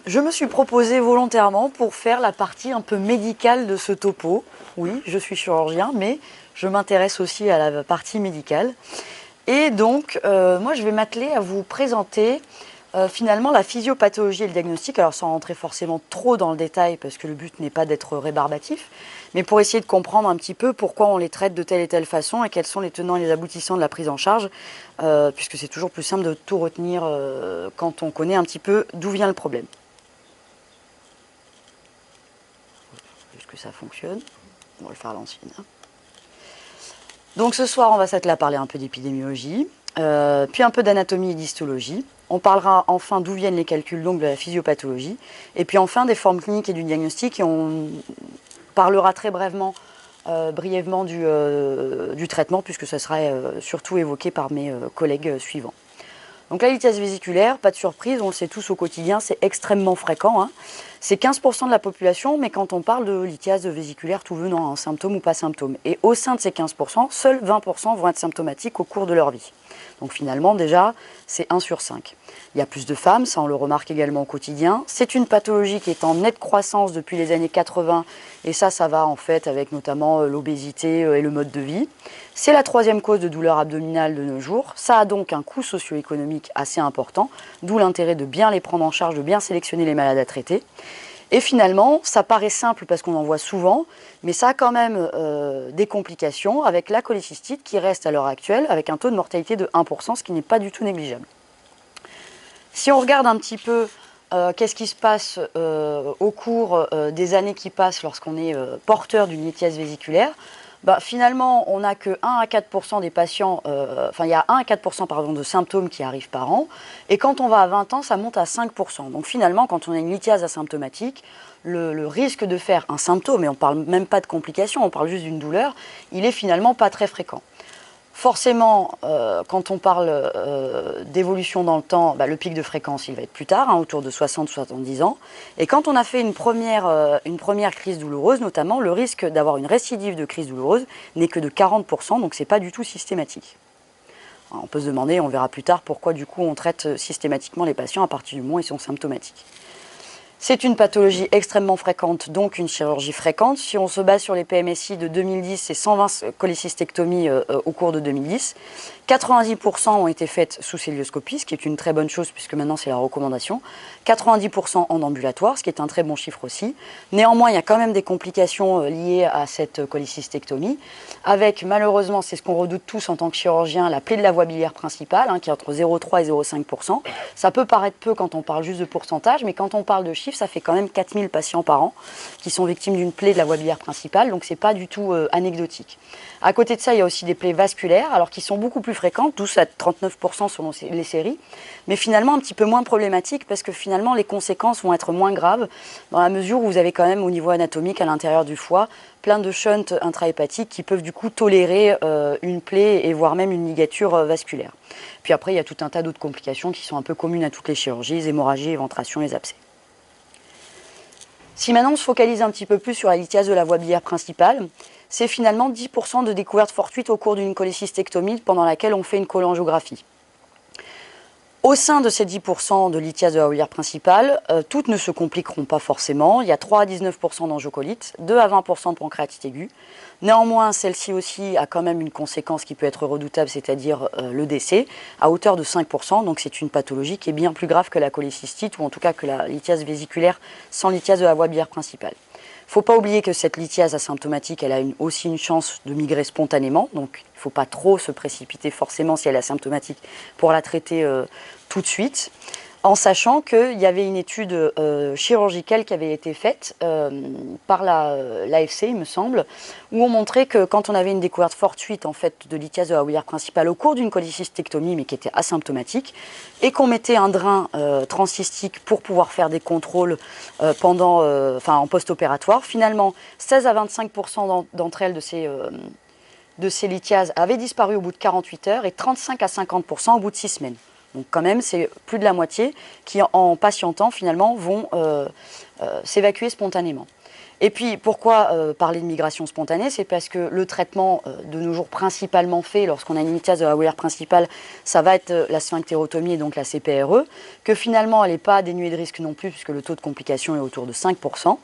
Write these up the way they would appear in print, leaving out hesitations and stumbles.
Je me suis proposée volontairement pour faire la partie un peu médicale de ce topo. Oui, je suis chirurgien, mais je m'intéresse aussi à la partie médicale. Et donc, moi, je vais m'atteler à vous présenter finalement la physiopathologie et le diagnostic. Alors, sans rentrer forcément trop dans le détail, parce que le but n'est pas d'être rébarbatif, mais pour essayer de comprendre un petit peu pourquoi on les traite de telle et telle façon et quels sont les tenants et les aboutissants de la prise en charge, puisque c'est toujours plus simple de tout retenir quand on connaît un petit peu d'où vient le problème. Juste que ça fonctionne. On va le faire à l'ancienne. Donc ce soir, on va s'atteler à parler un peu d'épidémiologie, puis un peu d'anatomie et d'histologie. On parlera enfin d'où viennent les calculs donc de la physiopathologie, et puis enfin des formes cliniques et du diagnostic, et on parlera très brièvement du traitement, puisque ça sera surtout évoqué par mes collègues suivants. Donc la lithiase vésiculaire, pas de surprise, on le sait tous au quotidien, c'est extrêmement fréquent. C'est 15% de la population, mais quand on parle de lithiase vésiculaire tout venant, symptômes ou pas symptômes. Et au sein de ces 15%, seuls 20% vont être symptomatiques au cours de leur vie. Donc finalement, déjà, c'est 1 sur 5. Il y a plus de femmes, ça on le remarque également au quotidien. C'est une pathologie qui est en nette croissance depuis les années 80, et ça va en fait avec notamment l'obésité et le mode de vie. C'est la 3e cause de douleur abdominale de nos jours. Ça a donc un coût socio-économique assez important, d'où l'intérêt de bien les prendre en charge, de bien sélectionner les malades à traiter. Et finalement, ça paraît simple parce qu'on en voit souvent, mais ça a quand même des complications avec la cholécystite qui reste à l'heure actuelle avec un taux de mortalité de 1%, ce qui n'est pas du tout négligeable. Si on regarde un petit peu qu'est-ce qui se passe au cours des années qui passent lorsqu'on est porteur d'une lithiase vésiculaire, finalement, on n'a que 1 à 4% des patients, il y a 1 à 4% de symptômes qui arrivent par an, et quand on va à 20 ans, ça monte à 5%. Donc finalement, quand on a une lithiase asymptomatique, le risque de faire un symptôme, et on ne parle même pas de complications, on parle juste d'une douleur, il est finalement pas très fréquent. Forcément, quand on parle d'évolution dans le temps, le pic de fréquence, il va être plus tard, autour de 60-70 ans. Et quand on a fait une première crise douloureuse, notamment, le risque d'avoir une récidive de crise douloureuse n'est que de 40%, donc ce n'est pas du tout systématique. Alors, on peut se demander, on verra plus tard, pourquoi du coup on traite systématiquement les patients à partir du moment où ils sont symptomatiques. C'est une pathologie extrêmement fréquente, donc une chirurgie fréquente. Si on se base sur les PMSI de 2010, c'est 120 cholécystectomies au cours de 2010. 90% ont été faites sous cœlioscopie, ce qui est une très bonne chose puisque maintenant c'est la recommandation. 90% en ambulatoire, ce qui est un très bon chiffre aussi. Néanmoins, il y a quand même des complications liées à cette cholécystectomie, avec malheureusement, c'est ce qu'on redoute tous en tant que chirurgien, la plaie de la voie biliaire principale, qui est entre 0,3 et 0,5%. Ça peut paraître peu quand on parle juste de pourcentage, mais quand on parle de chiffres, ça fait quand même 4000 patients par an qui sont victimes d'une plaie de la voie biliaire principale, donc c'est pas du tout anecdotique. À côté de ça, il y a aussi des plaies vasculaires, alors qui sont beaucoup plus fréquentes, 12 à 39% selon les séries, mais finalement un petit peu moins problématiques parce que finalement les conséquences vont être moins graves dans la mesure où vous avez quand même au niveau anatomique à l'intérieur du foie plein de shunts intrahépatiques qui peuvent du coup tolérer une plaie et voire même une ligature vasculaire. Puis après, il y a tout un tas d'autres complications qui sont un peu communes à toutes les chirurgies, les hémorragies, les éventrations, les abcès. Si maintenant on se focalise un petit peu plus sur la lithiase de la voie biliaire principale, c'est finalement 10% de découvertes fortuites au cours d'une cholécystectomie pendant laquelle on fait une cholangiographie. Au sein de ces 10% de lithiase de la voie biliaire principale, toutes ne se compliqueront pas forcément. Il y a 3 à 19% d'angiocolite, 2 à 20% de pancréatite aiguë. Néanmoins, celle-ci aussi a quand même une conséquence qui peut être redoutable, c'est-à-dire le décès, à hauteur de 5%. Donc c'est une pathologie qui est bien plus grave que la cholécystite, ou en tout cas que la lithiase vésiculaire sans lithiase de la voie biliaire principale. Il ne faut pas oublier que cette lithiase asymptomatique, elle a aussi une chance de migrer spontanément, donc il ne faut pas trop se précipiter forcément si elle est asymptomatique pour la traiter tout de suite, en sachant qu'il y avait une étude chirurgicale qui avait été faite par l'AFC, il me semble, où on montrait que quand on avait une découverte fortuite en fait, de lithiase de la voie biliaire principale au cours d'une cholécystectomie, mais qui était asymptomatique, et qu'on mettait un drain transcystique pour pouvoir faire des contrôles en post-opératoire, finalement, 16 à 25% d'entre elles de ces lithiases avaient disparu au bout de 48 heures et 35 à 50% au bout de 6 semaines. Donc quand même, c'est plus de la moitié qui, en patientant, finalement, vont s'évacuer spontanément. Et puis, pourquoi parler de migration spontanée? C'est parce que le traitement de nos jours principalement fait lorsqu'on a une lithiase de la voie biliaire principale, ça va être la sphinctérotomie et donc la CPRE, que finalement elle n'est pas dénuée de risque non plus puisque le taux de complication est autour de 5%.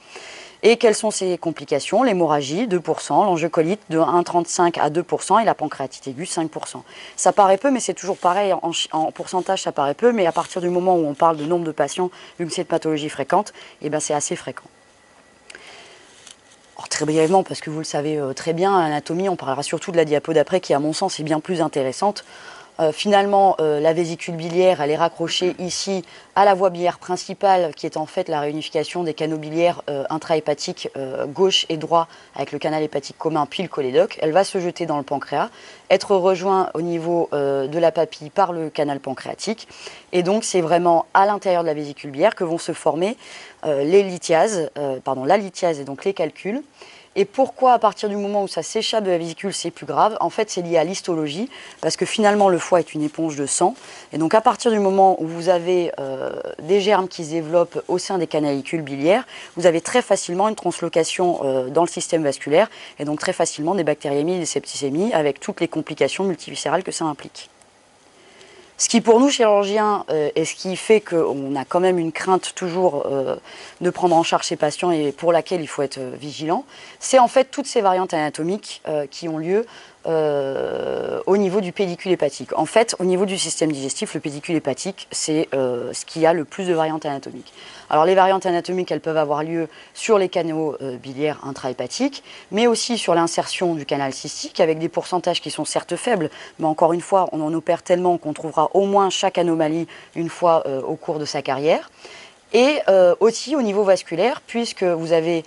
Et quelles sont ces complications? L'hémorragie, 2%, l'angiocolite de 1,35 à 2% et la pancréatite aiguë, 5%. Ça paraît peu, mais c'est toujours pareil, en pourcentage ça paraît peu, mais à partir du moment où on parle de nombre de patients, vu que c'est une pathologie fréquente, eh ben c'est assez fréquent. Alors, très brièvement, parce que vous le savez très bien, l'anatomie, on parlera surtout de la diapo d'après qui, à mon sens, est bien plus intéressante. Finalement, la vésicule biliaire, elle est raccrochée ici à la voie biliaire principale, qui est en fait la réunification des canaux biliaires intrahépatiques gauche et droit avec le canal hépatique commun puis le cholédoque. Elle va se jeter dans le pancréas, être rejointe au niveau de la papille par le canal pancréatique. Et donc, c'est vraiment à l'intérieur de la vésicule biliaire que vont se former la lithiase et donc les calculs. Et pourquoi, à partir du moment où ça s'échappe de la vésicule, c'est plus grave? En fait, c'est lié à l'histologie, parce que finalement, le foie est une éponge de sang. Et donc, à partir du moment où vous avez des germes qui se développent au sein des canalicules biliaires, vous avez très facilement une translocation dans le système vasculaire, et donc très facilement des bactériémies et des septicémies, avec toutes les complications multiviscérales que ça implique. Ce qui pour nous chirurgiens et ce qui fait qu'on a quand même une crainte toujours de prendre en charge ces patients et pour laquelle il faut être vigilant, c'est en fait toutes ces variantes anatomiques qui ont lieu au niveau du pédicule hépatique. En fait, au niveau du système digestif, le pédicule hépatique, c'est ce qui a le plus de variantes anatomiques. Alors les variantes anatomiques, elles peuvent avoir lieu sur les canaux biliaires intrahépatiques, mais aussi sur l'insertion du canal cystique, avec des pourcentages qui sont certes faibles, mais encore une fois, on en opère tellement qu'on trouvera au moins chaque anomalie une fois au cours de sa carrière. Et aussi au niveau vasculaire, puisque vous avez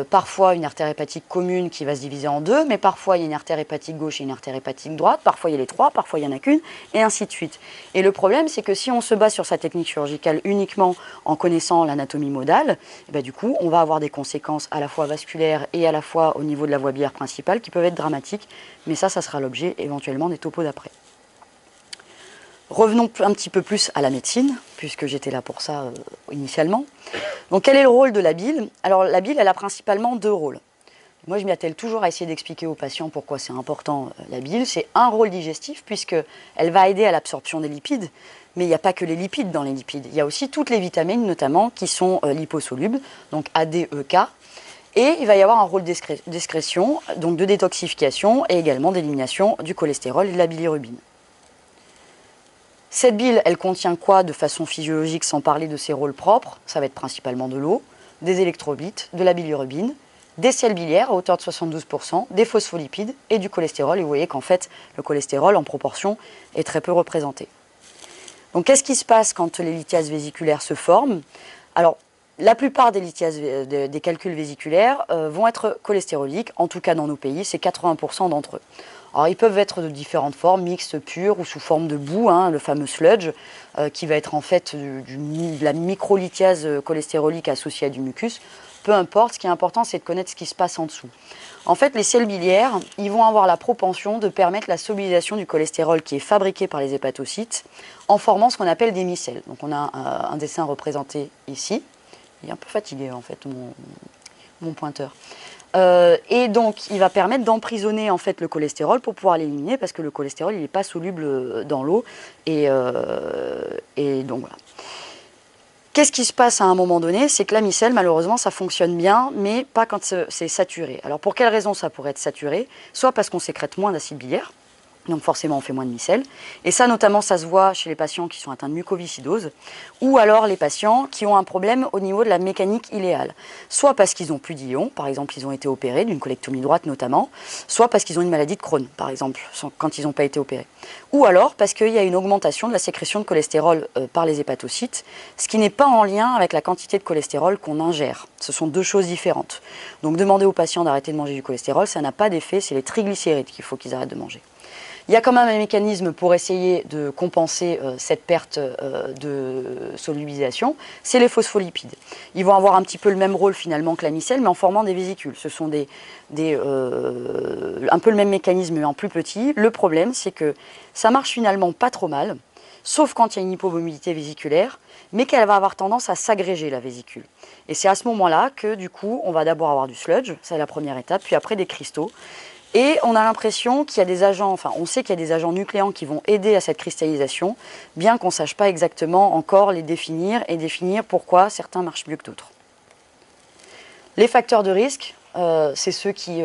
parfois une artère hépatique commune qui va se diviser en deux, mais parfois il y a une artère hépatique gauche et une artère hépatique droite, parfois il y a les trois, parfois il n'y en a qu'une, et ainsi de suite. Et le problème, c'est que si on se base sur sa technique chirurgicale uniquement en connaissant l'anatomie modale, et bien, du coup, on va avoir des conséquences à la fois vasculaires et à la fois au niveau de la voie biliaire principale qui peuvent être dramatiques, mais ça sera l'objet éventuellement des topos d'après. Revenons un petit peu plus à la médecine, puisque j'étais là pour ça initialement. Donc quel est le rôle de la bile? Alors la bile, elle a principalement deux rôles. Moi, je m'y attelle toujours à essayer d'expliquer aux patients pourquoi c'est important la bile. C'est un rôle digestif, puisqu'elle va aider à l'absorption des lipides, mais il n'y a pas que les lipides dans les lipides. Il y a aussi toutes les vitamines, notamment, qui sont liposolubles, donc A, D, E, K. Et il va y avoir un rôle d'excrétion, donc de détoxification, et également d'élimination du cholestérol et de la bilirubine. Cette bile, elle contient quoi de façon physiologique sans parler de ses rôles propres? Ça va être principalement de l'eau, des électrolytes, de la bilirubine, des sels biliaires à hauteur de 72%, des phospholipides et du cholestérol. Et vous voyez qu'en fait, le cholestérol en proportion est très peu représenté. Donc qu'est-ce qui se passe quand les lithiases vésiculaires se forment? Alors, la plupart des lithiases, des calculs vésiculaires vont être cholestéroliques, en tout cas dans nos pays, c'est 80% d'entre eux. Alors, ils peuvent être de différentes formes, mixtes, pures ou sous forme de boue, le fameux sludge, qui va être en fait de la microlithiase cholestérolique associée à du mucus. Peu importe, ce qui est important, c'est de connaître ce qui se passe en dessous. En fait, les sels biliaires, ils vont avoir la propension de permettre la solubilisation du cholestérol qui est fabriqué par les hépatocytes en formant ce qu'on appelle des micelles. Donc, on a un dessin représenté ici. Il est un peu fatigué, en fait, mon pointeur. Et donc, il va permettre d'emprisonner en fait le cholestérol pour pouvoir l'éliminer parce que le cholestérol, il n'est pas soluble dans l'eau. Et donc, voilà. Qu'est-ce qui se passe à un moment donné? C'est que la micelle, malheureusement, ça fonctionne bien, mais pas quand c'est saturé. Alors, pour quelle raison ça pourrait être saturé? Soit parce qu'on sécrète moins d'acide biliaire, donc forcément on fait moins de micelles. Et ça notamment ça se voit chez les patients qui sont atteints de mucoviscidose ou alors les patients qui ont un problème au niveau de la mécanique iléale. Soit parce qu'ils n'ont plus d'ions, par exemple ils ont été opérés d'une colectomie droite notamment, soit parce qu'ils ont une maladie de Crohn par exemple quand ils n'ont pas été opérés. Ou alors parce qu'il y a une augmentation de la sécrétion de cholestérol par les hépatocytes, ce qui n'est pas en lien avec la quantité de cholestérol qu'on ingère. Ce sont deux choses différentes. Donc demander aux patients d'arrêter de manger du cholestérol, ça n'a pas d'effet, c'est les triglycérides qu'il faut qu'ils arrêtent de manger. Il y a quand même un mécanisme pour essayer de compenser cette perte de solubilisation, c'est les phospholipides. Ils vont avoir un petit peu le même rôle finalement que la micelle, mais en formant des vésicules. Ce sont un peu le même mécanisme, mais en plus petit. Le problème, c'est que ça marche finalement pas trop mal, sauf quand il y a une hypomobilité vésiculaire, mais qu'elle va avoir tendance à s'agréger, la vésicule. Et c'est à ce moment-là que, du coup, on va d'abord avoir du sludge, c'est la première étape, puis après des cristaux. Et on a l'impression qu'il y a des agents, enfin on sait qu'il y a des agents nucléants qui vont aider à cette cristallisation, bien qu'on ne sache pas exactement encore les définir et définir pourquoi certains marchent mieux que d'autres. Les facteurs de risque, c'est ceux qui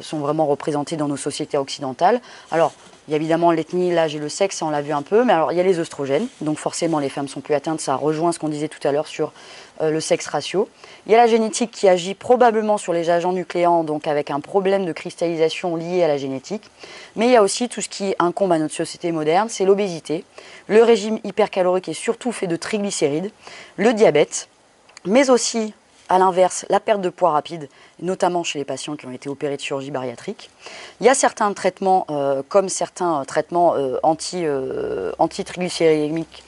sont vraiment représentés dans nos sociétés occidentales. Alors, il y a évidemment l'ethnie, l'âge et le sexe, ça on l'a vu un peu, mais alors il y a les œstrogènes, donc forcément les femmes sont plus atteintes, ça rejoint ce qu'on disait tout à l'heure sur le sexe ratio. Il y a la génétique qui agit probablement sur les agents nucléants, donc avec un problème de cristallisation lié à la génétique. Mais il y a aussi tout ce qui incombe à notre société moderne, c'est l'obésité, le régime hypercalorique est surtout fait de triglycérides, le diabète, mais aussi, à l'inverse, la perte de poids rapide, notamment chez les patients qui ont été opérés de chirurgie bariatrique. Il y a certains traitements, comme certains traitements antitriglycérimiques,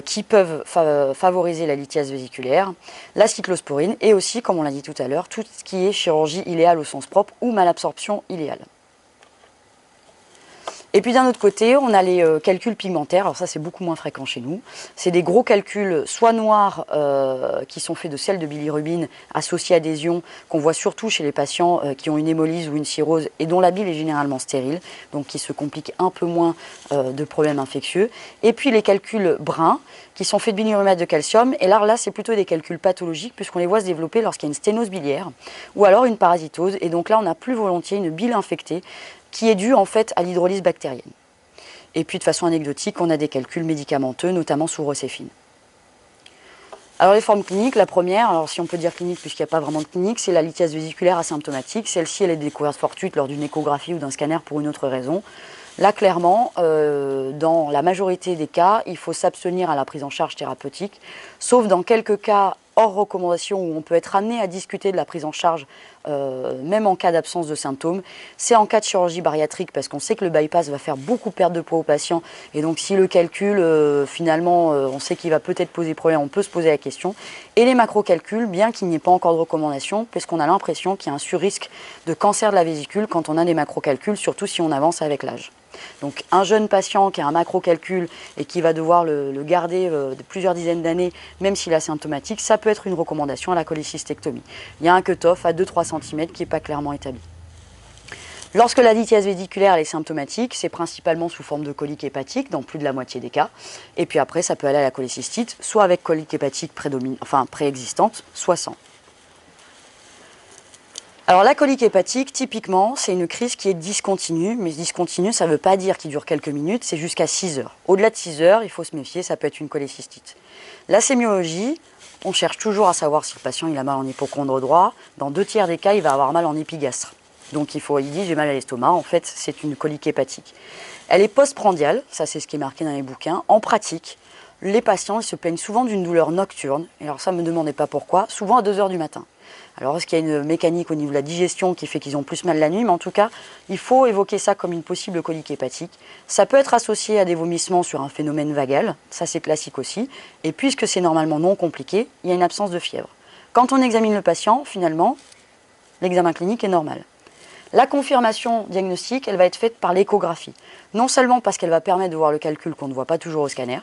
qui peuvent favoriser la lithiase vésiculaire, la cyclosporine et aussi, comme on l'a dit tout à l'heure, tout ce qui est chirurgie iléale au sens propre ou malabsorption iléale. Et puis d'un autre côté, on a les calculs pigmentaires. Alors ça, c'est beaucoup moins fréquent chez nous. C'est des gros calculs, soit noirs, qui sont faits de sel de bilirubine associés à des ions, qu'on voit surtout chez les patients qui ont une hémolyse ou une cirrhose et dont la bile est généralement stérile, donc qui se compliquent un peu moins de problèmes infectieux. Et puis les calculs bruns, qui sont faits de binurumate de calcium. Et là c'est plutôt des calculs pathologiques, puisqu'on les voit se développer lorsqu'il y a une sténose biliaire, ou alors une parasitose. Et donc là, on a plus volontiers une bile infectée, qui est due en fait à l'hydrolyse bactérienne. Et puis de façon anecdotique, on a des calculs médicamenteux, notamment sous rocéfine. Alors les formes cliniques, la première, alors si on peut dire clinique puisqu'il n'y a pas vraiment de clinique, c'est la lithiase vésiculaire asymptomatique. Celle-ci, elle est découverte fortuite lors d'une échographie ou d'un scanner pour une autre raison. Là, clairement, dans la majorité des cas, il faut s'abstenir à la prise en charge thérapeutique, sauf dans quelques cas hors recommandation où on peut être amené à discuter de la prise en charge, même en cas d'absence de symptômes. C'est en cas de chirurgie bariatrique parce qu'on sait que le bypass va faire beaucoup perdre de poids au patient. Et donc si le calcul, finalement, on sait qu'il va peut-être poser problème, on peut se poser la question. Et les macrocalculs, bien qu'il n'y ait pas encore de recommandation, puisqu'on a l'impression qu'il y a un surrisque de cancer de la vésicule quand on a des macrocalculs, surtout si on avance avec l'âge. Donc un jeune patient qui a un macrocalcul et qui va devoir le garder de plusieurs dizaines d'années, même s'il est asymptomatique, ça peut être une recommandation à la cholécystectomie. Il y a un cut-off à 2-3 cm qui n'est pas clairement établi. Lorsque la lithiase vésiculaire est symptomatique, c'est principalement sous forme de colique hépatique dans plus de la moitié des cas. Et puis après, ça peut aller à la cholécystite, soit avec colique hépatique préexistante, soit sans. Alors la colique hépatique, typiquement, c'est une crise qui est discontinue, mais discontinue, ça ne veut pas dire qu'il dure quelques minutes, c'est jusqu'à 6 heures. Au-delà de 6 heures, il faut se méfier, ça peut être une cholécystite. La sémiologie, on cherche toujours à savoir si le patient il a mal en hypochondre droit. Dans 2 tiers des cas, il va avoir mal en épigastre. Donc il dit j'ai mal à l'estomac, en fait c'est une colique hépatique. Elle est postprandiale, ça c'est ce qui est marqué dans les bouquins. En pratique, les patients ils se plaignent souvent d'une douleur nocturne, et alors ça ne me demandez pas pourquoi, souvent à 2 heures du matin. Alors, est-ce qu'il y a une mécanique au niveau de la digestion qui fait qu'ils ont plus mal la nuit? Mais en tout cas, il faut évoquer ça comme une possible colique hépatique. Ça peut être associé à des vomissements sur un phénomène vagal, ça c'est classique aussi. Et puisque c'est normalement non compliqué, il y a une absence de fièvre. Quand on examine le patient, finalement, l'examen clinique est normal. La confirmation diagnostique, elle va être faite par l'échographie. Non seulement parce qu'elle va permettre de voir le calcul qu'on ne voit pas toujours au scanner,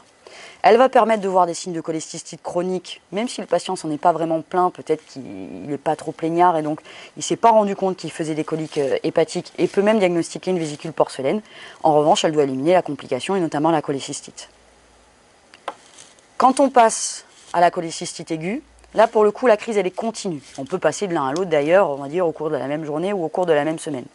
elle va permettre de voir des signes de cholestystite chronique, même si le patient s'en est pas vraiment plaint, peut-être qu'il n'est pas trop plaignard et donc il ne s'est pas rendu compte qu'il faisait des coliques hépatiques et peut même diagnostiquer une vésicule porcelaine. En revanche, elle doit éliminer la complication et notamment la cholécystite. Quand on passe à la cholécystite aiguë, là pour le coup la crise elle est continue. On peut passer de l'un à l'autre d'ailleurs, on va dire au cours de la même journée ou au cours de la même semaine.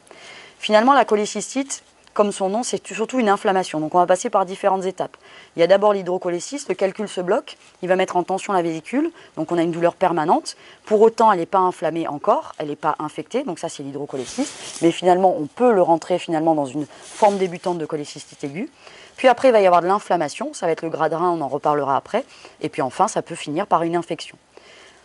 Finalement la cholécystite, comme son nom, c'est surtout une inflammation. Donc on va passer par différentes étapes. Il y a d'abord l'hydrocholéciste, le calcul se bloque, il va mettre en tension la vésicule, donc on a une douleur permanente. Pour autant, elle n'est pas inflammée encore, elle n'est pas infectée, donc ça c'est l'hydrocholéciste. Mais finalement, on peut le rentrer finalement dans une forme débutante de cholécystite aiguë. Puis après, il va y avoir de l'inflammation, ça va être le gras de rein, on en reparlera après. Et puis enfin, ça peut finir par une infection.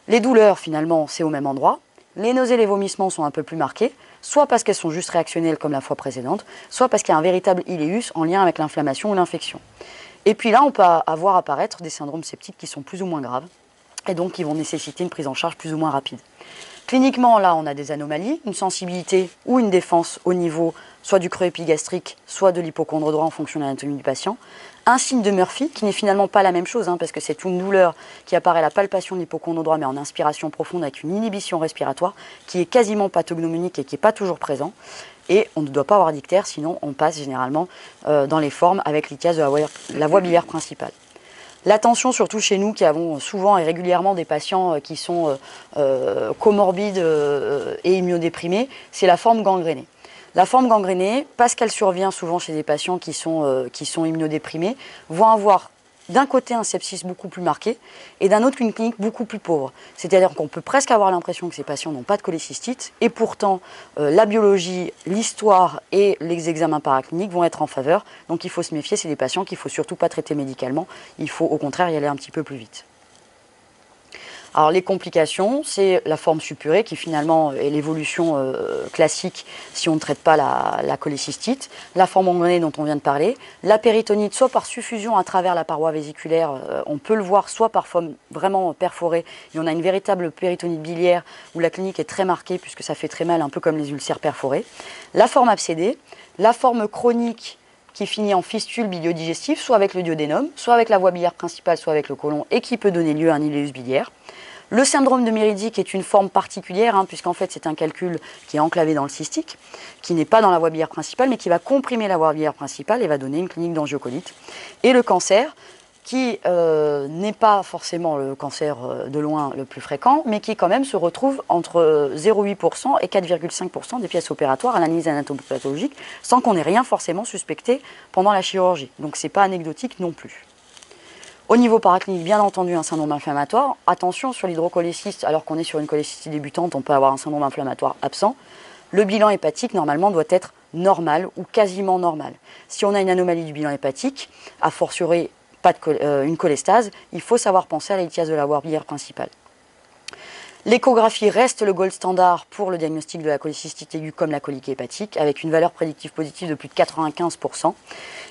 Les douleurs, finalement, c'est au même endroit. Les nausées et les vomissements sont un peu plus marqués, soit parce qu'elles sont juste réactionnelles comme la fois précédente, soit parce qu'il y a un véritable iléus en lien avec l'inflammation ou l'infection. Et puis là, on peut avoir apparaître des syndromes septiques qui sont plus ou moins graves, et donc qui vont nécessiter une prise en charge plus ou moins rapide. Cliniquement, là, on a des anomalies, une sensibilité ou une défense au niveau soit du creux épigastrique, soit de l'hypocondre droit en fonction de l'anatomie du patient. Un signe de Murphy, qui n'est finalement pas la même chose, parce que c'est une douleur qui apparaît à la palpation de l'hypocondre droit, mais en inspiration profonde avec une inhibition respiratoire, qui est quasiment pathognomonique et qui n'est pas toujours présent. Et on ne doit pas avoir d'ictère, sinon on passe généralement dans les formes avec lithiase de la voie biliaire principale. L'attention, surtout chez nous qui avons souvent et régulièrement des patients qui sont comorbides et immunodéprimés, c'est la forme gangrénée. La forme gangrénée, parce qu'elle survient souvent chez des patients qui sont immunodéprimés, vont avoir d'un côté un sepsis beaucoup plus marqué et d'un autre une clinique beaucoup plus pauvre. C'est-à-dire qu'on peut presque avoir l'impression que ces patients n'ont pas de cholécystite et pourtant la biologie, l'histoire et les examens paracliniques vont être en faveur. Donc il faut se méfier, c'est des patients qu'il ne faut surtout pas traiter médicalement, il faut au contraire y aller un petit peu plus vite. Alors les complications, c'est la forme suppurée qui finalement est l'évolution classique si on ne traite pas la cholécystite, la forme gangrénée dont on vient de parler, la péritonite soit par suffusion à travers la paroi vésiculaire, on peut le voir soit par forme vraiment perforée et on a une véritable péritonite biliaire où la clinique est très marquée puisque ça fait très mal, un peu comme les ulcères perforés, la forme abcédée, la forme chronique qui finit en fistule bilio-digestive, soit avec le duodénum, soit avec la voie biliaire principale, soit avec le côlon, et qui peut donner lieu à un iléus biliaire. Le syndrome de Méridique est une forme particulière, puisqu'en fait c'est un calcul qui est enclavé dans le cystique, qui n'est pas dans la voie biliaire principale, mais qui va comprimer la voie biliaire principale et va donner une clinique d'angiocolite. Et le cancer, qui n'est pas forcément le cancer de loin le plus fréquent, mais qui quand même se retrouve entre 0,8% et 4,5% des pièces opératoires à l'analyse anatomopathologique, sans qu'on ait rien forcément suspecté pendant la chirurgie. Donc c'est pas anecdotique non plus. Au niveau paraclinique, bien entendu, un syndrome inflammatoire. Attention sur l'hydrocholécystite, alors qu'on est sur une cholécystite débutante, on peut avoir un syndrome inflammatoire absent. Le bilan hépatique, normalement, doit être normal ou quasiment normal. Si on a une anomalie du bilan hépatique, a fortiori pas une cholestase, il faut savoir penser à la lithiase de la voie biliaire principale. L'échographie reste le gold standard pour le diagnostic de la cholécystite aiguë comme la colique hépatique, avec une valeur prédictive positive de plus de 95%,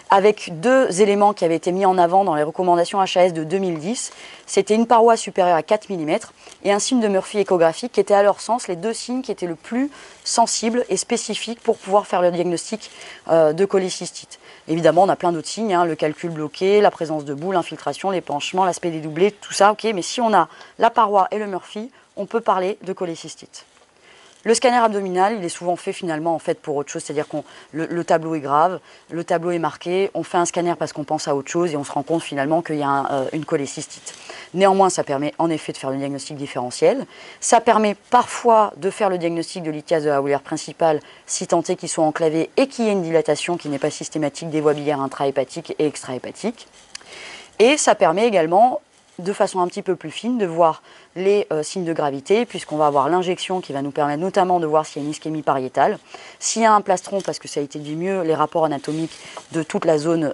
avec deux éléments qui avaient été mis en avant dans les recommandations HAS de 2010. C'était une paroi supérieure à 4 mm et un signe de Murphy échographique qui étaient à leur sens les deux signes qui étaient le plus sensibles et spécifiques pour pouvoir faire le diagnostic de cholécystite. Évidemment, on a plein d'autres signes, le calcul bloqué, la présence de boue, l'infiltration, l'épanchement, l'aspect dédoublé, tout ça, ok, mais si on a la paroi et le Murphy, on peut parler de cholécystite. Le scanner abdominal, il est souvent fait finalement pour autre chose, c'est-à-dire que le tableau est grave, le tableau est marqué, on fait un scanner parce qu'on pense à autre chose et on se rend compte finalement qu'il y a une cholécystite. Néanmoins, ça permet en effet de faire le diagnostic différentiel. Ça permet parfois de faire le diagnostic de lithiase de la voie biliaire principale si tant est qu'ils sont enclavés et qu'il y ait une dilatation qui n'est pas systématique des voies biliaires intrahépatiques et extrahépatiques. Et ça permet également, de façon un petit peu plus fine, de voir les signes de gravité, puisqu'on va avoir l'injection qui va nous permettre notamment de voir s'il y a une ischémie pariétale, s'il y a un plastron, parce que ça a été dit mieux, les rapports anatomiques de toute la zone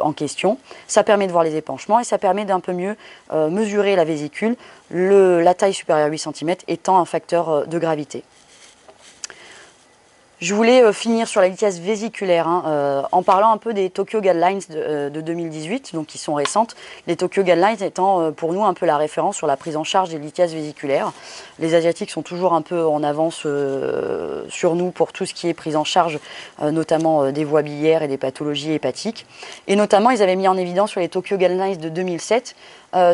en question. Ça permet de voir les épanchements et ça permet d'un peu mieux mesurer la vésicule, la taille supérieure à 8 cm étant un facteur de gravité. Je voulais finir sur la lithiase vésiculaire en parlant un peu des Tokyo Guidelines de 2018, donc qui sont récentes. Les Tokyo Guidelines étant pour nous un peu la référence sur la prise en charge des lithiases vésiculaires. Les Asiatiques sont toujours un peu en avance sur nous pour tout ce qui est prise en charge, notamment des voies biliaires et des pathologies hépatiques. Et notamment, ils avaient mis en évidence sur les Tokyo Guidelines de 2007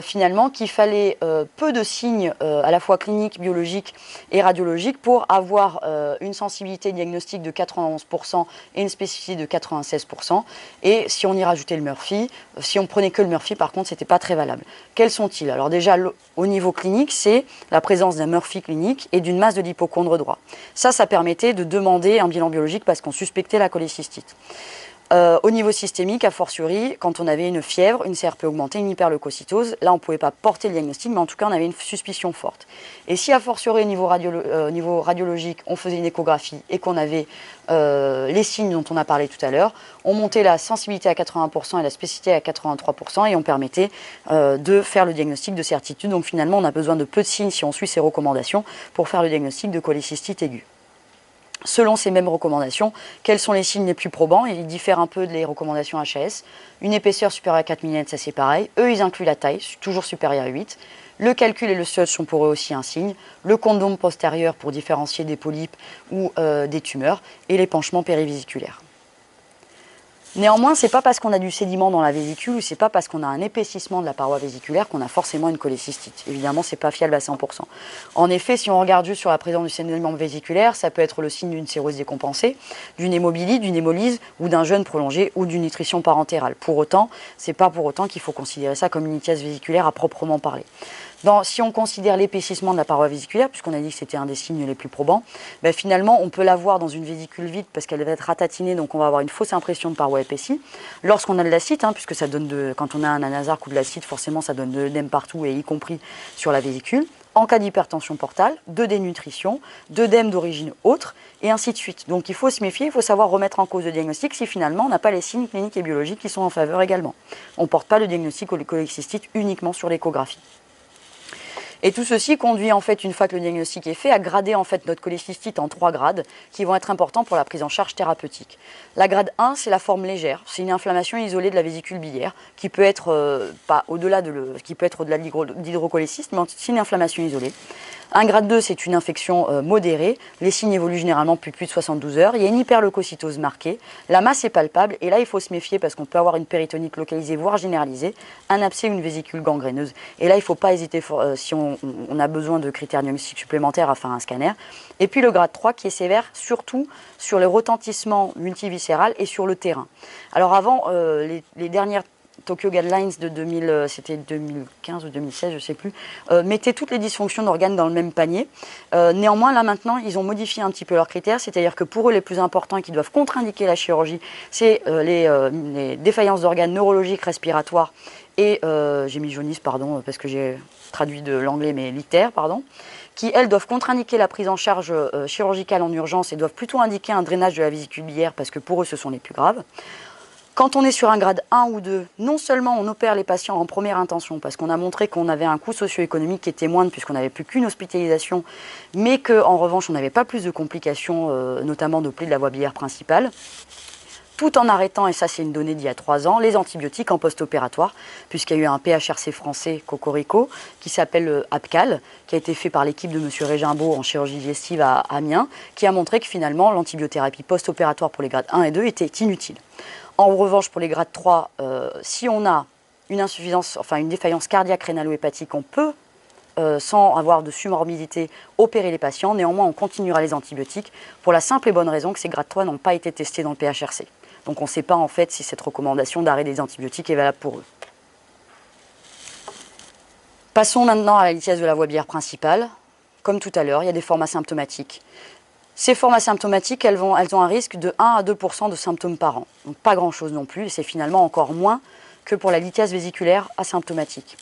finalement qu'il fallait peu de signes à la fois cliniques, biologiques et radiologiques pour avoir une sensibilité diagnostique de 91% et une spécificité de 96%. Et si on y rajoutait le Murphy, si on prenait que le Murphy, par contre, c'était pas très valable. Quels sont-ils? Alors déjà, au niveau clinique, c'est la présence d'un Murphy clinique et d'une masse de l'hypocondre droit. Ça permettait de demander un bilan biologique parce qu'on suspectait la cholécystite. Au niveau systémique, a fortiori, quand on avait une fièvre, une CRP augmentée, une hyperleucocytose, là on ne pouvait pas porter le diagnostic, mais en tout cas on avait une suspicion forte. Et si a fortiori au niveau radiologique, on faisait une échographie et qu'on avait les signes dont on a parlé tout à l'heure, on montait la sensibilité à 80% et la spécificité à 83% et on permettait de faire le diagnostic de certitude. Donc finalement on a besoin de peu de signes si on suit ces recommandations pour faire le diagnostic de cholécystite aiguë. Selon ces mêmes recommandations, quels sont les signes les plus probants? Ils diffèrent un peu des recommandations HAS. Une épaisseur supérieure à 4 mm, ça c'est pareil. Eux, ils incluent la taille, toujours supérieure à 8. Le calcul et le seul sont pour eux aussi un signe. Le condom postérieur pour différencier des polypes ou des tumeurs. Et l'épanchement périvésiculaire. Néanmoins, ce n'est pas parce qu'on a du sédiment dans la vésicule ou ce n'est pas parce qu'on a un épaississement de la paroi vésiculaire qu'on a forcément une cholécystite. Évidemment, ce n'est pas fiable à 100%. En effet, si on regarde juste sur la présence du sédiment vésiculaire, ça peut être le signe d'une cirrhose décompensée, d'une hémobilie, d'une hémolyse ou d'un jeûne prolongé ou d'une nutrition parentérale. Pour autant, ce n'est pas pour autant qu'il faut considérer ça comme une lithiase vésiculaire à proprement parler. Si on considère l'épaississement de la paroi vésiculaire, puisqu'on a dit que c'était un des signes les plus probants, ben finalement on peut l'avoir dans une vésicule vide parce qu'elle va être ratatinée, donc on va avoir une fausse impression de paroi épaissie. Lorsqu'on a de l'acide, puisque ça donne quand on a un anasarque ou de l'acide, forcément ça donne de l'œdème partout et y compris sur la vésicule. En cas d'hypertension portale, de dénutrition, d'œdème d'origine autre, et ainsi de suite. Donc il faut se méfier, il faut savoir remettre en cause le diagnostic si finalement on n'a pas les signes cliniques et biologiques qui sont en faveur également. On ne porte pas le diagnostic cholécystite uniquement sur l'échographie. Et tout ceci conduit en fait, une fois que le diagnostic est fait, à grader en fait notre cholécystite en 3 grades qui vont être importants pour la prise en charge thérapeutique. La grade 1, c'est la forme légère, c'est une inflammation isolée de la vésicule biliaire qui peut être pas au-delà qui peut être au-delà de l'hydrocholécysme, mais c'est une inflammation isolée. Un grade 2, c'est une infection modérée. Les signes évoluent généralement depuis plus de 72 heures. Il y a une hyperleucocytose marquée. La masse est palpable. Et là, il faut se méfier parce qu'on peut avoir une péritonite localisée, voire généralisée, un abcès ou une vésicule gangréneuse. Et là, il ne faut pas hésiter si on a besoin de critères diagnostiques supplémentaires à faire un scanner. Et puis le grade 3 qui est sévère, surtout sur le retentissement multiviscéral et sur le terrain. Alors avant, les dernières Tokyo Guidelines de c'était 2015 ou 2016, je ne sais plus, mettaient toutes les dysfonctions d'organes dans le même panier. Néanmoins, là maintenant, ils ont modifié un petit peu leurs critères, c'est-à-dire que pour eux, les plus importants et qui doivent contre-indiquer la chirurgie, c'est les défaillances d'organes neurologiques, respiratoires et, j'ai mis jaunisse, pardon, parce que j'ai traduit de l'anglais, mais l'ictère, pardon, qui, elles, doivent contre-indiquer la prise en charge chirurgicale en urgence et doivent plutôt indiquer un drainage de la vésicule biliaire parce que pour eux, ce sont les plus graves. Quand on est sur un grade 1 ou 2, non seulement on opère les patients en première intention, parce qu'on a montré qu'on avait un coût socio-économique qui était moindre puisqu'on n'avait plus qu'une hospitalisation, mais qu'en revanche on n'avait pas plus de complications, notamment de plaies de la voie biliaire principale, tout en arrêtant, et ça c'est une donnée d'il y a 3 ans, les antibiotiques en post-opératoire, puisqu'il y a eu un PHRC français, Cocorico, qui s'appelle APCAL, qui a été fait par l'équipe de M. Régimbaud en chirurgie digestive à Amiens, qui a montré que finalement l'antibiothérapie post-opératoire pour les grades 1 et 2 était inutile. En revanche, pour les grades 3, si on a une insuffisance, enfin une défaillance cardiaque rénalo-hépatique, on peut, sans avoir de sumorbidité, opérer les patients. Néanmoins, on continuera les antibiotiques pour la simple et bonne raison que ces grades 3 n'ont pas été testés dans le PHRC. Donc on ne sait pas en fait si cette recommandation d'arrêt des antibiotiques est valable pour eux. Passons maintenant à la lithiase de la voie biliaire principale. Comme tout à l'heure, il y a des formes asymptomatiques. Ces formes asymptomatiques, elles ont un risque de 1 à 2% de symptômes par an. Donc pas grand-chose non plus, et c'est finalement encore moins que pour la lithiase vésiculaire asymptomatique.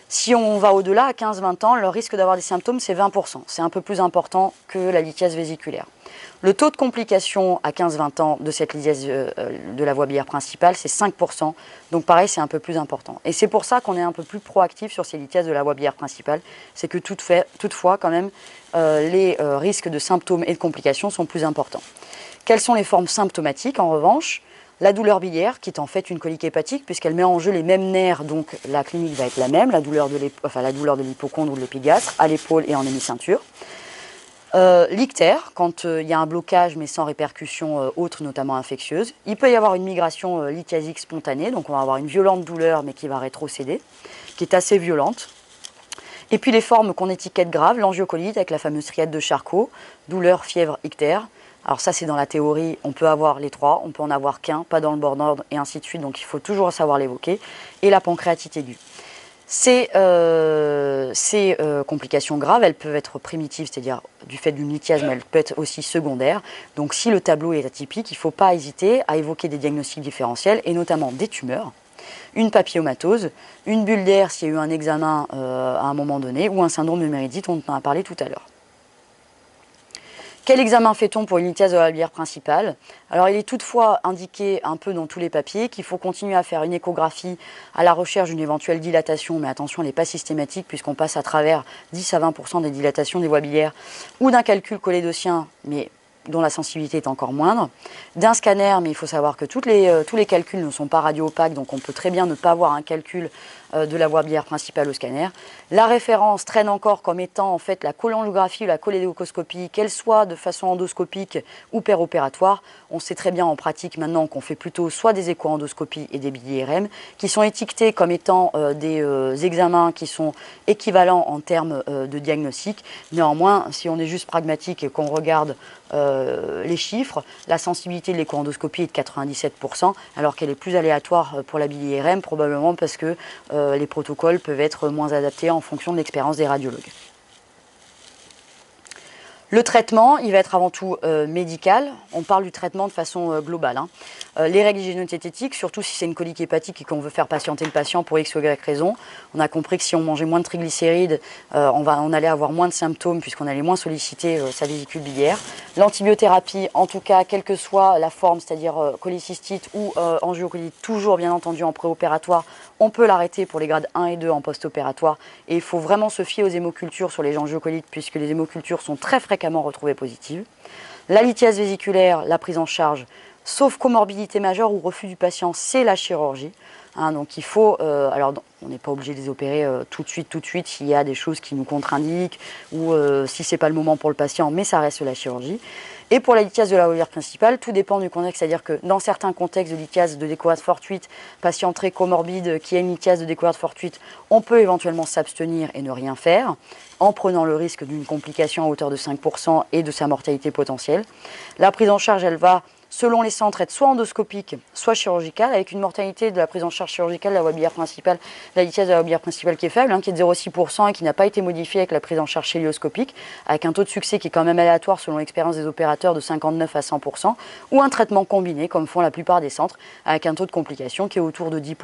Si on va au-delà, à 15-20 ans, le risque d'avoir des symptômes, c'est 20%. C'est un peu plus important que la lithiase vésiculaire. Le taux de complication à 15-20 ans de cette lithiase de la voie biliaire principale, c'est 5%. Donc pareil, c'est un peu plus important. Et c'est pour ça qu'on est un peu plus proactif sur ces lithiases de la voie biliaire principale. C'est que toutefois, quand même, les risques de symptômes et de complications sont plus importants. Quelles sont les formes symptomatiques, en revanche? La douleur biliaire, qui est en fait une colique hépatique, puisqu'elle met en jeu les mêmes nerfs, donc la clinique va être la même, la douleur de l'hypocondre ou de l'épigastre, à l'épaule et en hémiceinture. L'ictère, quand il y a un blocage mais sans répercussion autre, notamment infectieuse. Il peut y avoir une migration lithiasique spontanée, donc on va avoir une violente douleur mais qui va rétrocéder, qui est assez violente. Et puis les formes qu'on étiquette graves, l'angiocolite avec la fameuse triade de Charcot, douleur, fièvre, ictère. Alors ça c'est dans la théorie, on peut avoir les 3, on peut en avoir qu'un, pas dans le bon ordre et ainsi de suite, donc il faut toujours savoir l'évoquer. Et la pancréatite aiguë. Ces complications graves, elles peuvent être primitives, c'est-à-dire du fait d'une lithiase, mais elles peuvent être aussi secondaires. Donc si le tableau est atypique, il ne faut pas hésiter à évoquer des diagnostics différentiels, et notamment des tumeurs, une papillomatose, une bulle d'air s'il y a eu un examen à un moment donné, ou un syndrome de Méridite, dont on a parlé tout à l'heure. Quel examen fait-on pour une lithiase de la biliaire principale? Alors il est toutefois indiqué un peu dans tous les papiers qu'il faut continuer à faire une échographie à la recherche d'une éventuelle dilatation, mais attention, elle n'est pas systématique puisqu'on passe à travers 10 à 20% des dilatations des voies biliaires, ou d'un calcul cholédocien, mais dont la sensibilité est encore moindre, d'un scanner, mais il faut savoir que tous les calculs ne sont pas radio-opaques, donc on peut très bien ne pas avoir un calcul de la voie biliaire principale au scanner. La référence traîne encore comme étant en fait la cholangiographie ou la cholédocoscopie, qu'elle soit de façon endoscopique ou péropératoire. On sait très bien en pratique maintenant qu'on fait plutôt soit des écho-endoscopies et des BIRM, qui sont étiquetés comme étant des examens qui sont équivalents en termes de diagnostic. Néanmoins, si on est juste pragmatique et qu'on regarde les chiffres, la sensibilité de l'écho-endoscopie est de 97%, alors qu'elle est plus aléatoire pour la BIRM, probablement parce que les protocoles peuvent être moins adaptés en fonction de l'expérience des radiologues. Le traitement, il va être avant tout médical. On parle du traitement de façon globale. Les règles hygiéno-diététiques, surtout si c'est une colique hépatique et qu'on veut faire patienter le patient pour X ou Y raison, on a compris que si on mangeait moins de triglycérides, on allait avoir moins de symptômes puisqu'on allait moins solliciter sa vésicule biliaire. L'antibiothérapie, en tout cas, quelle que soit la forme, c'est-à-dire cholécystite ou angiocolite, toujours bien entendu en préopératoire, on peut l'arrêter pour les grades 1 et 2 en post-opératoire. Et il faut vraiment se fier aux hémocultures sur les angiocolites puisque les hémocultures sont très fréquemment retrouvées positives. La lithiase vésiculaire, la prise en charge, sauf comorbidité majeure ou refus du patient, c'est la chirurgie. Donc il faut, alors on n'est pas obligé de les opérer tout de suite s'il y a des choses qui nous contre-indiquent ou si ce n'est pas le moment pour le patient, mais ça reste la chirurgie. Et pour la lithiase de la voie biliaire principale, tout dépend du contexte, c'est-à-dire que dans certains contextes de lithiase de découverte fortuite, patient très comorbide qui a une lithiase de découverte fortuite, on peut éventuellement s'abstenir et ne rien faire, en prenant le risque d'une complication à hauteur de 5% et de sa mortalité potentielle. La prise en charge, elle va, selon les centres, être soit endoscopique, soit chirurgicale, avec une mortalité de la prise en charge chirurgicale de la voie biliaire principale, la lithiase de la voie biliaire principale qui est faible, qui est de 0,6% et qui n'a pas été modifiée avec la prise en charge chélioscopique, avec un taux de succès qui est quand même aléatoire selon l'expérience des opérateurs de 59 à 100%, ou un traitement combiné, comme font la plupart des centres, avec un taux de complication qui est autour de 10%.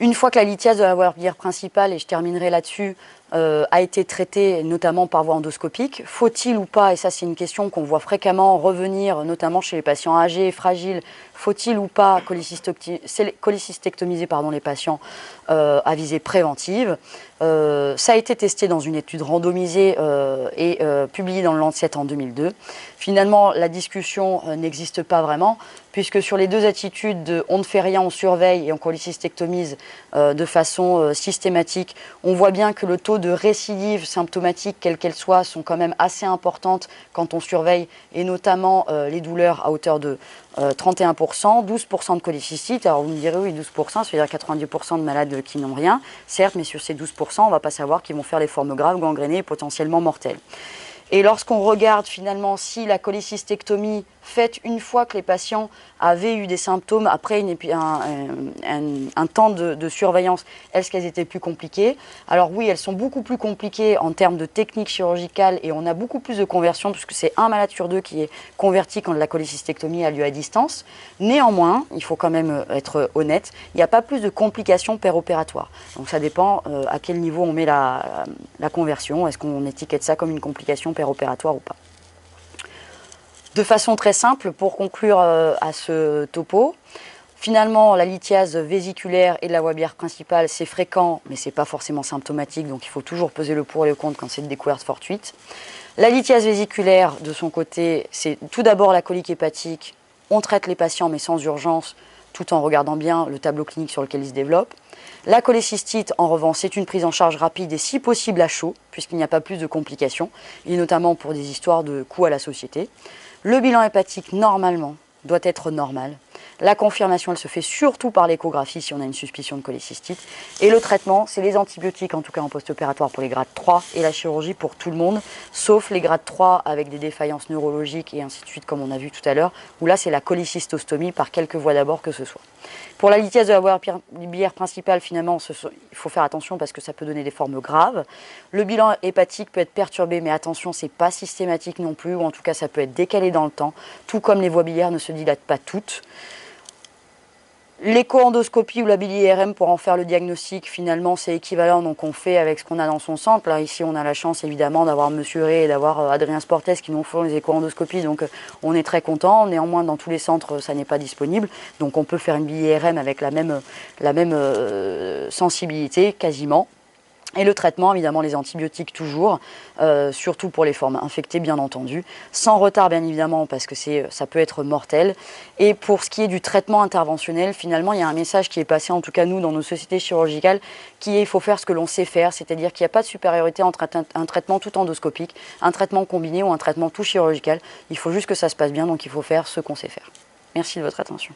Une fois que la lithiase de la voie biliaire principale, et je terminerai là-dessus, a été traitée notamment par voie endoscopique, faut-il ou pas, et ça c'est une question qu'on voit fréquemment revenir, notamment chez les patients âgés et fragiles, faut-il ou pas cholécystectomiser les patients à visée préventive? Ça a été testé dans une étude randomisée et publiée dans le Lancet en 2002. Finalement, la discussion n'existe pas vraiment, puisque sur les deux attitudes de on ne fait rien, on surveille et on cholécystectomise de façon systématique, on voit bien que le taux de récidive symptomatique, quelle qu'elle soit, sont quand même assez importantes quand on surveille, et notamment les douleurs à hauteur de 31%, 12% de cholécystite. Alors vous me direz oui, 12%, c'est-à-dire 90% de malades qui n'ont rien. Certes, mais sur ces 12%, on ne va pas savoir qu'ils vont faire les formes graves, gangrénées et potentiellement mortelles. Et lorsqu'on regarde finalement si la cholécystectomie faite une fois que les patients avaient eu des symptômes après un temps de surveillance, est-ce qu'elles étaient plus compliquées? Alors oui, elles sont beaucoup plus compliquées en termes de technique chirurgicale et on a beaucoup plus de conversions puisque c'est un malade sur deux qui est converti quand la cholécystectomie a lieu à distance. Néanmoins, il faut quand même être honnête, il n'y a pas plus de complications péropératoires. Donc ça dépend à quel niveau on met la conversion. Est-ce qu'on étiquette ça comme une complication péropératoire ou pas? De façon très simple, pour conclure à ce topo, finalement la lithiase vésiculaire et de la voie biliaire principale, c'est fréquent, mais ce n'est pas forcément symptomatique, donc il faut toujours peser le pour et le contre quand c'est une découverte fortuite. La lithiase vésiculaire, de son côté, c'est tout d'abord la colique hépatique, on traite les patients mais sans urgence, tout en regardant bien le tableau clinique sur lequel il se développe. La cholécystite, en revanche, c'est une prise en charge rapide et si possible à chaud, puisqu'il n'y a pas plus de complications, et notamment pour des histoires de coûts à la société. Le bilan hépatique, normalement, doit être normal. La confirmation, elle se fait surtout par l'échographie si on a une suspicion de cholécystite. Et le traitement, c'est les antibiotiques, en tout cas en post-opératoire pour les grades 3, et la chirurgie pour tout le monde, sauf les grades 3 avec des défaillances neurologiques et ainsi de suite, comme on a vu tout à l'heure, où là, c'est la cholécystostomie par quelque voie d'abord que ce soit. Pour la lithiase de la voie biliaire principale, finalement, il faut faire attention parce que ça peut donner des formes graves. Le bilan hépatique peut être perturbé, mais attention, c'est pas systématique non plus, ou en tout cas, ça peut être décalé dans le temps, tout comme les voies biliaires ne se dilatent pas toutes. L'écho-endoscopie ou la BIRM pour en faire le diagnostic, finalement, c'est équivalent, donc on fait avec ce qu'on a dans son centre. Là, ici, on a la chance, évidemment, d'avoir Monsieur Ray et d'avoir Adrien Sportes qui nous font les écho-endoscopies, donc on est très content. Néanmoins, dans tous les centres, ça n'est pas disponible, donc on peut faire une BIRM avec la même sensibilité, quasiment. Et le traitement, évidemment, les antibiotiques toujours, surtout pour les formes infectées, bien entendu. Sans retard, bien évidemment, parce que ça peut être mortel. Et pour ce qui est du traitement interventionnel, finalement, il y a un message qui est passé, en tout cas nous, dans nos sociétés chirurgicales, qui est il faut faire ce que l'on sait faire, c'est-à-dire qu'il n'y a pas de supériorité entre un traitement tout endoscopique, un traitement combiné ou un traitement tout chirurgical. Il faut juste que ça se passe bien, donc il faut faire ce qu'on sait faire. Merci de votre attention.